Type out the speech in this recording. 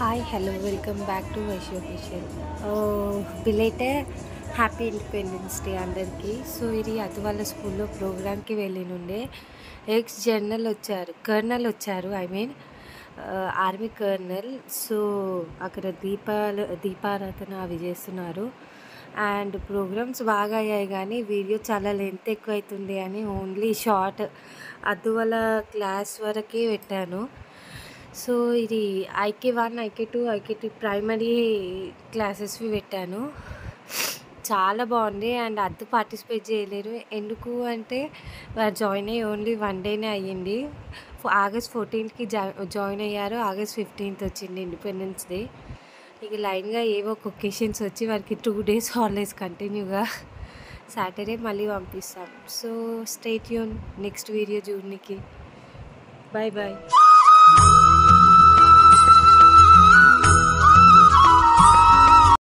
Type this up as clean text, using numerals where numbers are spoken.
Hi hello welcome back to Vaish official. Belated happy independence day అందరికీ. So ఇది అతి వాళ్ళ స్కూల్లో ప్రోగ్రామ్కి వెళ్ళినుండే ఎక్స్ జనరల్ వచ్చారు, కర్నల్ వచ్చారు, I mean army colonel. So అక్కడ దీపారాధన అవి చేస్తున్నారు. అండ్ ప్రోగ్రామ్స్ బాగా అయ్యాయి కానీ వీడియో చాలా లెంత్ ఎక్కువ అవుతుంది అని ఓన్లీ షార్ట్ అద్దువల క్లాస్ వరకే పెట్టాను. సో ఇది IK1, IK2, IK3 ప్రైమరీ క్లాసెస్వి పెట్టాను. చాలా బాగుంది. అండ్ అద్దు పార్టిసిపేట్ చేయలేరు, ఎందుకు అంటే వారు జాయిన్ అయ్యి ఓన్లీ 1 డేనే అయ్యింది. ఆగస్ట్ 14కి జాయిన్ అయ్యారు, ఆగస్ట్ 15th వచ్చింది ఇండిపెండెన్స్ డే. ఇక లైన్గా ఏవో ఒకేషన్స్ వచ్చి వారికి 2 days హాలిడేస్ కంటిన్యూగా. సాటర్డే మళ్ళీ పంపిస్తాం. So stay tuned next video చూడడానికి. Bye bye.